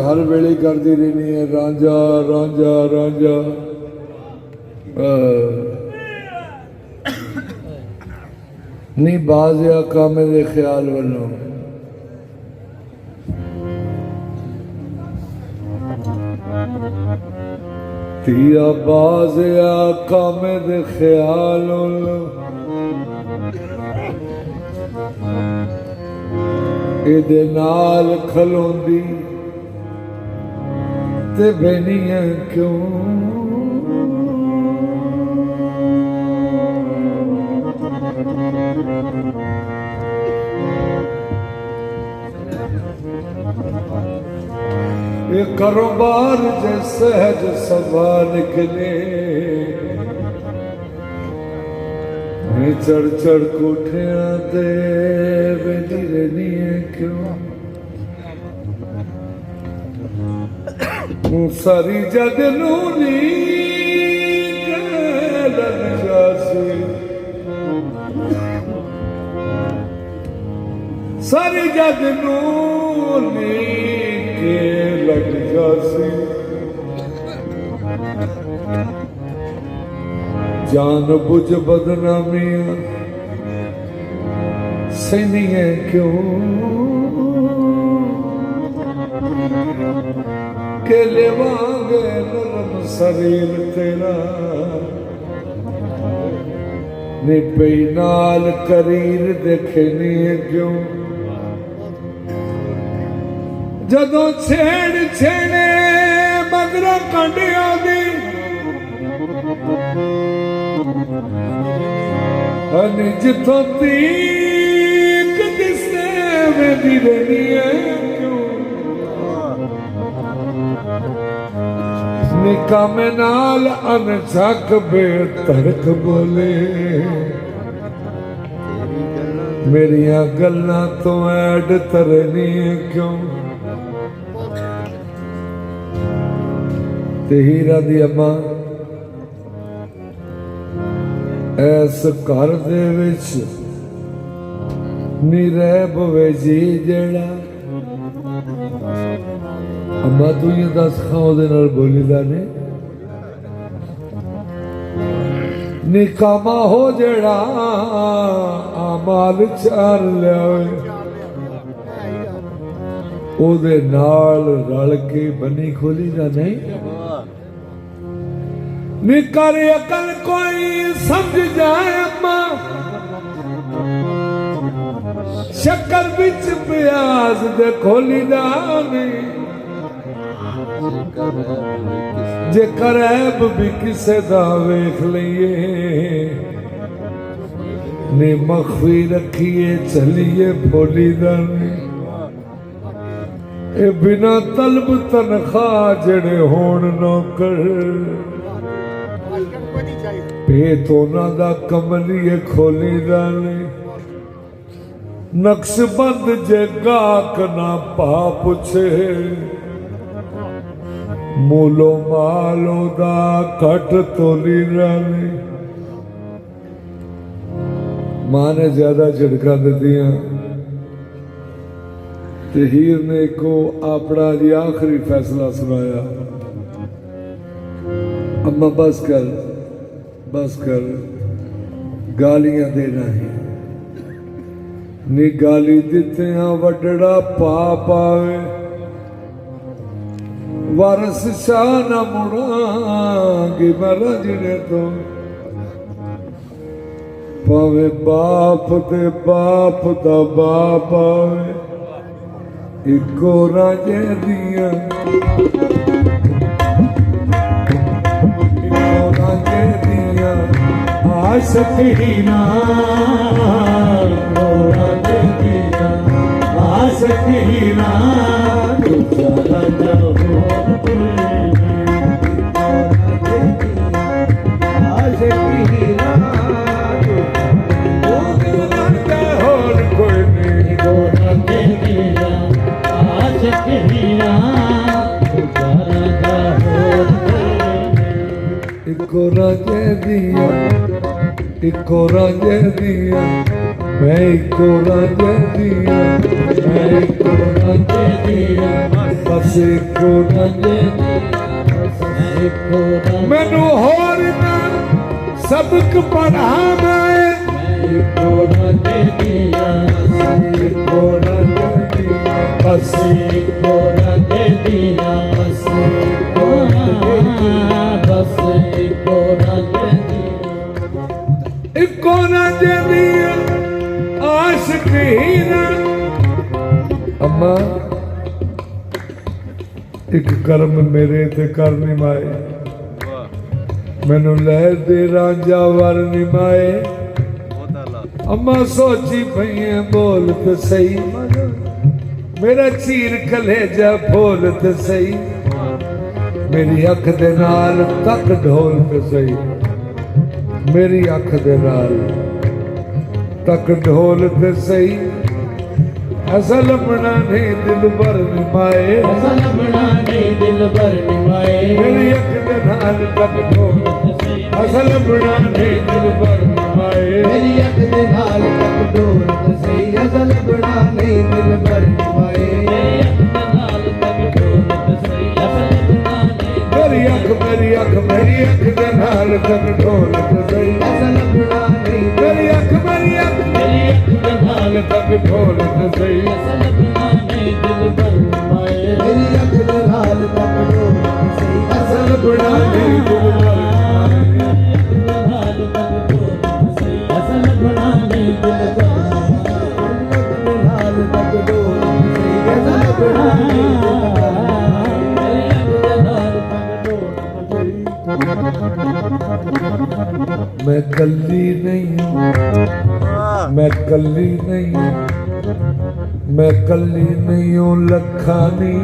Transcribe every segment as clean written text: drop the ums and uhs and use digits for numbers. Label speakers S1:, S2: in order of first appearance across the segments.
S1: हर वेले करती रहनी है रांझा रांझा रांझा। नहीं बाज आका मेरे ख्याल वालों तिया बाज आका मेरे ख्याल वालों इहदे नाल खलोंदी ते बेनियां क्यों ये कारोबार जे सहज सभा निकले चढ़ चढ़ कोठियां ते बेनी रहनी है क्यों सारी जग नूनी सारी जग नूनी के लग जासी जान बुझ बदनामियां सही है क्यों के लेवांगे नरम शरीर तेरा नी पई नाल करीर देखनी क्यों जदों छेड़ छेड़े मगरा कंडिया दी अने जिथों तीक दिसे वेंदी रहनी है निकाम नाल अनझक बेतरक बोले मेरिया गल्लां तो ऐड तरनी क्यों ते हीरा दी अम्मा ऐस घर दे विच नी रह पवे जी जेड़ा अम्मा तू ये दस खाओ दे नाल बोलीदा ने निकामा हो जेड़ा आमाल चार लियावे ओदे नाल रल के बनी खोली जा नहीं निकर अकल कोई समझ जाए अम्मा शक्कर बिच प्याज दे खोली जा नहीं जे करैब भी किसे दा वेख लईए ने मखफी रखिए चलिए फोली दा ए बिना तलब तनख्वाह जड़े होण नौकर पेट होना दा कमलिए खोली दा नक्शबंद जे गाक ना पा पुछे मूलो मालो दा कट तोली रानी मां ने ज्यादा झड़का दिया ते हीर ने को अपना जी आखिरी फैसला सुनाया अम्मा बस कर गालियां देना है नी गाली दिते वडड़ा पाप आवे वारस शाह न मुड़ांगी महाराज ने तो पावे बाप दे बाप दा बाप आवे इको राजे दिया आशक ही ना राजे दिया आशक ही ना इको राजे दिया मैं इको राजे दिया मैं इको राजे दिया बस एको रंजे मैनू होर ना सबक पढ़ावे एको रंजे दिया एको रंजे दिया बस एको रंजे दिया बस एको रंजे दिया बस एको रंजे दिया एको रंजे दिया आशिक हीरा अम्मा एक कर्म मेरे ते कर निमाए मैनू लहर दे रांझा वर निमाए अम्मा सोची पई बोल तो सही मेरा चीर कलेजा बोल तो सही मेरी अख दे नाल तक ढोल तो सही मेरी अख दे नाल तक ढोल तो सही ऐसा लपना नहीं दिल भर निमाए ऐसा लपना नहीं दिल भर निमाए मेरी अख दे नाल तक ढोल ऐसा लपना नहीं दिल भर निमाए मेरी अख दे नाल तक ढोल सही ऐसा लपना नहीं दिल भर निमाए मेरी अख दे नाल तक ढोल सही ऐसा लपना नहीं मेरी अख दे नाल तक ढोल सही ऐसा लपना नहीं मेरी अख दे नाल तक ढोल सही ऐसा लपना नहीं दिल भर निमाए मेरी अख दे नाल तक ढोल सही ऐसा लपना नहीं दिल भर मैं कल्ली नहीं हूँ मैं कल्ली नहीं हूँ मैं कल्ली नहीं हूँ लखानी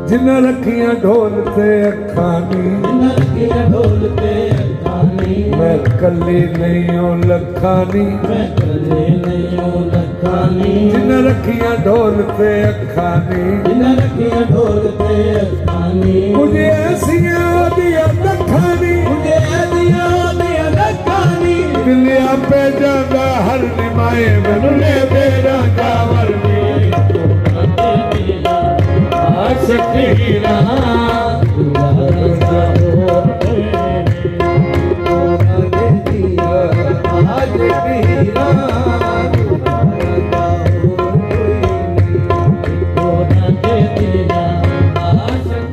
S1: जिन्ना रखियां ढोल ते अखानी मैं कल्ली नहीं हूँ लखानी जिन्ना रखियां ढोल ते अखानी मुझे ऐसियां दिया लखानी दिलिया पे जादा हर निमाए मैनू ले मेरा जावर सकीना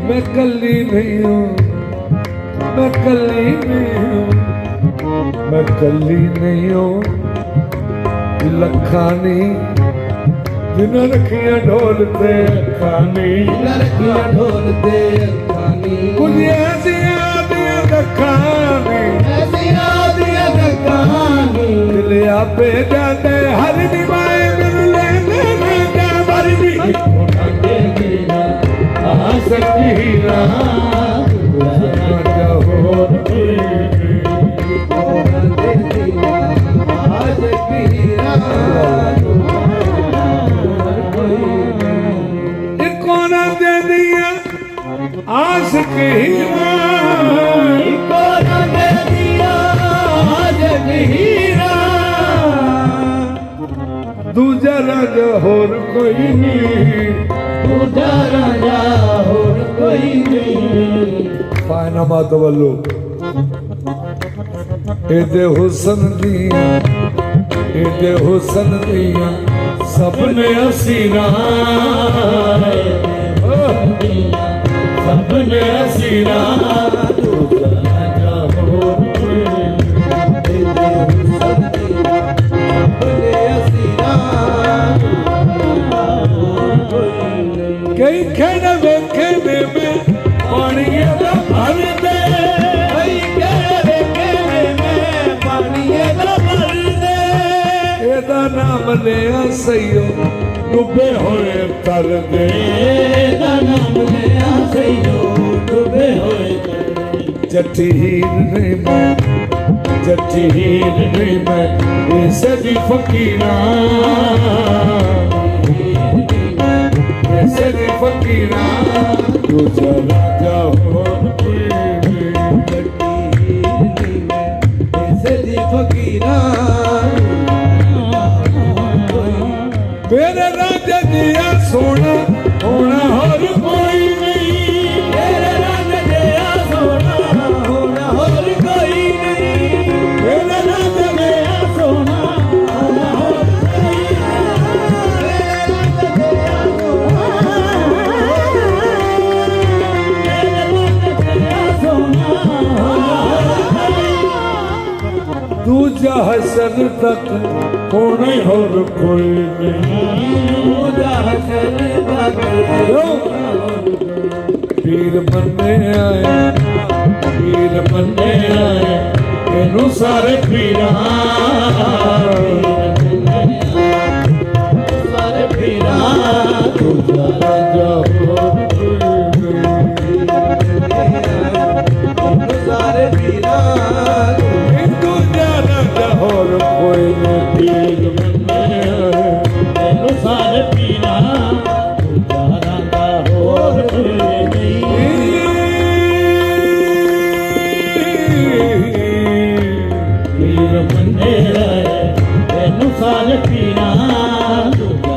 S1: मैं कल्ली नहीं हूँ मैं कल्ली नहीं हूँ मैं कल्ली नहीं हूँ लखानी जिन्ना रखियां ढोल ते अखानी कुछ ऐसियां दियां लखानी दिलिया पे जाते हर निभाए मिले मेरे जावर भी सकीना आशिक हीरा दूजा राजा होर कोई नहीं दूजा राजा होर कोई नहीं पायना मात वल्लो एदे हुसन दिया सबने हसीना सबने हसीना कई खेड़ वेखे में पानी भर दे एदा नाम लिया सईयो डुबे होए तर दे एदा नाम लिया सईयो डुबे होए जट्टी हीर नहीं मैं ऐसे दी फकीरा ऐसे दी फकीरा तुझा राजा हो ऐसे दी फकीरा मेरे राजा दिया सोना ਹੁਣ ਹੋਰ ਕੋਈ ਨਹੀਂ,
S2: ਤੇਰੇ ਰੰਗ ਜਿਹਾ ਸੋਹਣਾ ਹੁਣ ਹੋਰ ਕੋਈ ਨਹੀਂ, ਤੇਰੇ ਰੰਗ ਜਿਹਾ ਸੋਹਣਾ ਹੁਣ ਹੋਰ ਕੋਈ ਨਹੀਂ, ਤੇਰੇ ਰੰਗ ਜਿਹਾ
S1: ਦੂਜਾ ਹਸਨ ਤੱਕ ਹੋਣਾ ਹੀ ਹੋਰ ਕੋਈ ਨਹੀਂ,
S2: ਦੂਜਾ ਹਸਨ ਤੱਕ
S1: ਪੀਰ ਮੰਨੇ ਆਏ, ਪੀਰ ਮੰਨੇ ਆਏ, ਇਹਨੂੰ ਸਾਰੇ ਪੀਰਾਂ
S2: ਸਾਰੇ ਪੀਰਾਂ
S1: ਦੂਜਾ ਰਾਂਝਾ ਹੋਰ ਕੋਈ ਨਹੀਂ,
S2: ਸਾਰੇ ਪੀਰਾਂ
S1: ਦੂਜਾ ਰਾਂਝਾ ਹੋਰ ਕੋਈ ਨਹੀਂ, ਪੀਰ ਮੰਨੇ ਆਏ,
S2: ਤੈਨੂੰ ਸਾਰੇ ਪੀਰਾਂ ਦੂਜਾ ਰੰਗਾ ਹੋਰ ਕੋਈ ਨਹੀਂ, ਪੀਰ ਮੰਨੇ ਆਏ ਤੈਨੂੰ ਸਾਰੇ ਪੀਰਾਂ ਦੂਜਾ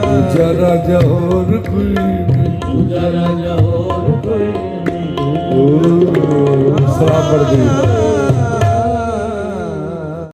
S1: ਦੂਜਾ ਰਾਂਝਾ ਹੋਰ ਕੋਈ ਨਹੀਂ।
S2: ਦੂਜਾ ਰੰਗਾ ਹੋਰ ਕੋਈ ਨਹੀਂ।
S1: ਸਲਾਮ ਪੜ੍ਹਦੀ